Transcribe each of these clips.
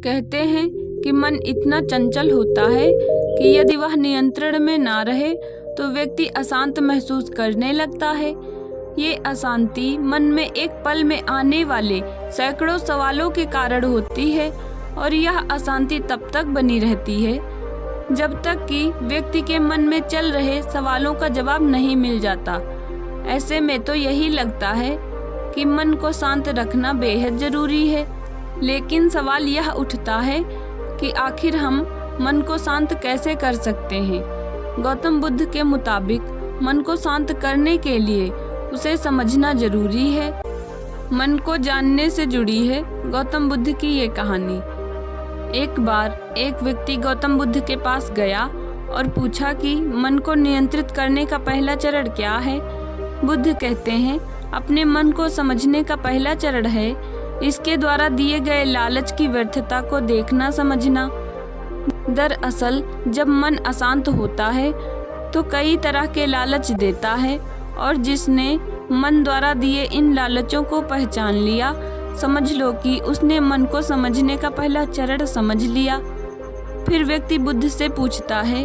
कहते हैं कि मन इतना चंचल होता है कि यदि वह नियंत्रण में ना रहे तो व्यक्ति अशांत महसूस करने लगता है। ये अशांति मन में एक पल में आने वाले सैकड़ों सवालों के कारण होती है और यह अशांति तब तक बनी रहती है जब तक कि व्यक्ति के मन में चल रहे सवालों का जवाब नहीं मिल जाता। ऐसे में तो यही लगता है कि मन को शांत रखना बेहद जरूरी है, लेकिन सवाल यह उठता है कि आखिर हम मन को शांत कैसे कर सकते हैं। गौतम बुद्ध के मुताबिक मन को शांत करने के लिए उसे समझना जरूरी है। मन को जानने से जुड़ी है गौतम बुद्ध की ये कहानी। एक बार एक व्यक्ति गौतम बुद्ध के पास गया और पूछा कि मन को नियंत्रित करने का पहला चरण क्या है। बुद्ध कहते हैं, अपने मन को समझने का पहला चरण है इसके द्वारा दिए गए लालच की व्यर्थता को देखना समझना। दरअसल जब मन अशांत होता है तो कई तरह के लालच देता है और जिसने मन द्वारा दिए इन लालचों को पहचान लिया, समझ लो कि उसने मन को समझने का पहला चरण समझ लिया। फिर व्यक्ति बुद्ध से पूछता है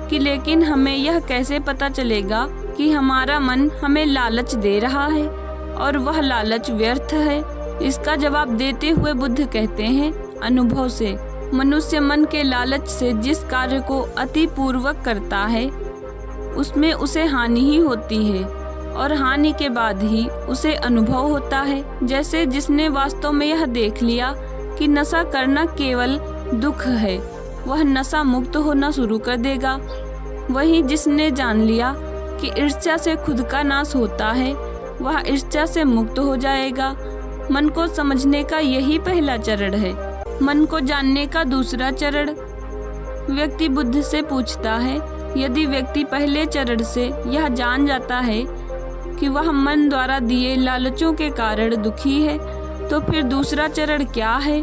कि लेकिन हमें यह कैसे पता चलेगा कि हमारा मन हमें लालच दे रहा है और वह लालच व्यर्थ है। इसका जवाब देते हुए बुद्ध कहते हैं, अनुभव से। मनुष्य मन के लालच से जिस कार्य को अति पूर्वक करता है उसमें उसे हानि ही होती है और हानि के बाद ही उसे अनुभव होता है। जैसे जिसने वास्तव में यह देख लिया कि नशा करना केवल दुख है, वह नशा मुक्त होना शुरू कर देगा। वहीं जिसने जान लिया कि ईर्ष्या से खुद का नाश होता है, वह ईर्ष्या से मुक्त हो जाएगा। मन को समझने का यही पहला चरण है। मन को जानने का दूसरा चरण। व्यक्ति बुद्ध से पूछता है, यदि व्यक्ति पहले चरण से यह जान जाता है कि वह मन द्वारा दिए लालचों के कारण दुखी है, तो फिर दूसरा चरण क्या है।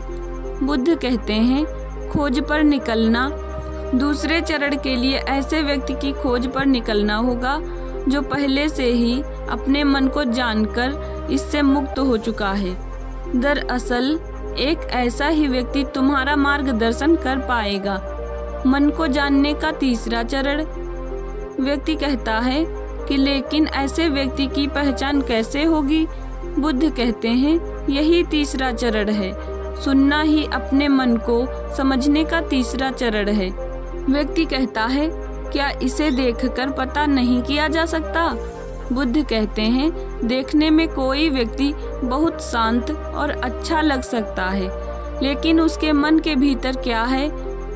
बुद्ध कहते हैं, खोज पर निकलना। दूसरे चरण के लिए ऐसे व्यक्ति की खोज पर निकलना होगा जो पहले से ही अपने मन को जानकर इससे मुक्त हो चुका है। दरअसल एक ऐसा ही व्यक्ति तुम्हारा मार्गदर्शन कर पाएगा। मन को जानने का तीसरा चरण। व्यक्ति कहता है कि लेकिन ऐसे व्यक्ति की पहचान कैसे होगी। बुद्ध कहते हैं, यही तीसरा चरण है। सुनना ही अपने मन को समझने का तीसरा चरण है। व्यक्ति कहता है, क्या इसे देखकर पता नहीं किया जा सकता। बुद्ध कहते हैं, देखने में कोई व्यक्ति बहुत शांत और अच्छा लग सकता है, लेकिन उसके मन के भीतर क्या है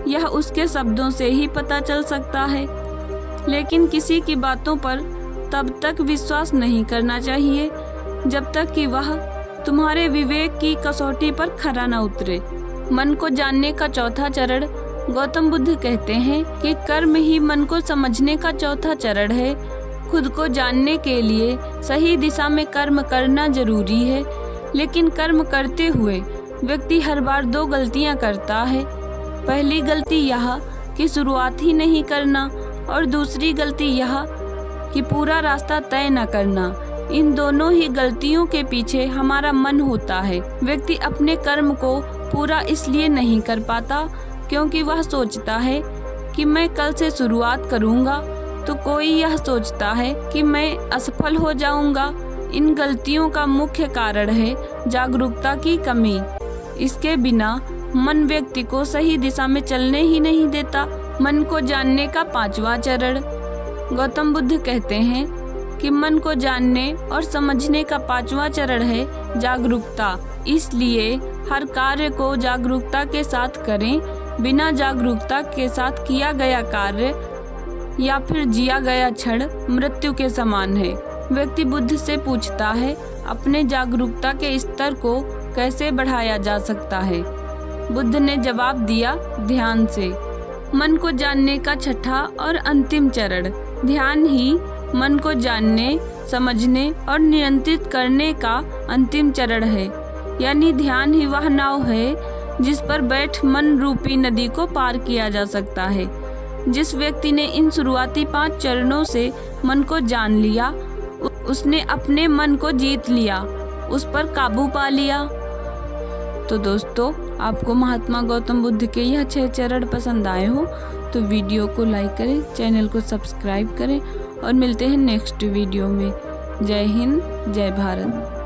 यह उसके शब्दों से ही पता चल सकता है। लेकिन किसी की बातों पर तब तक विश्वास नहीं करना चाहिए जब तक कि वह तुम्हारे विवेक की कसौटी पर खरा न उतरे। मन को जानने का चौथा चरण। गौतम बुद्ध कहते हैं कि कर्म ही मन को समझने का चौथा चरण है। खुद को जानने के लिए सही दिशा में कर्म करना जरूरी है, लेकिन कर्म करते हुए व्यक्ति हर बार दो गलतियां करता है। पहली गलती यह कि शुरुआत ही नहीं करना और दूसरी गलती यह कि पूरा रास्ता तय न करना। इन दोनों ही गलतियों के पीछे हमारा मन होता है। व्यक्ति अपने कर्म को पूरा इसलिए नहीं कर पाता क्योंकि वह सोचता है कि मैं कल से शुरुआत करूंगा, तो कोई यह सोचता है कि मैं असफल हो जाऊंगा। इन गलतियों का मुख्य कारण है जागरूकता की कमी। इसके बिना मन व्यक्ति को सही दिशा में चलने ही नहीं देता। मन को जानने का पांचवा चरण। गौतम बुद्ध कहते हैं कि मन को जानने और समझने का पांचवा चरण है जागरूकता। इसलिए हर कार्य को जागरूकता के साथ करें। बिना जागरूकता के साथ किया गया कार्य या फिर जिया गया क्षण मृत्यु के समान है। व्यक्ति बुद्ध से पूछता है, अपने जागरूकता के स्तर को कैसे बढ़ाया जा सकता है। बुद्ध ने जवाब दिया, ध्यान से। मन को जानने का छठा और अंतिम चरण। ध्यान ही मन को जानने, समझने और नियंत्रित करने का अंतिम चरण है। यानी ध्यान ही वह नाव है जिस पर बैठ मन रूपी नदी को पार किया जा सकता है। जिस व्यक्ति ने इन शुरुआती 5 चरणों से मन को जान लिया, उसने अपने मन को जीत लिया, उस पर काबू पा लिया। तो दोस्तों, आपको महात्मा गौतम बुद्ध के यह 6 चरण पसंद आए हो तो वीडियो को लाइक करें, चैनल को सब्सक्राइब करें और मिलते हैं नेक्स्ट वीडियो में। जय हिंद, जय भारत।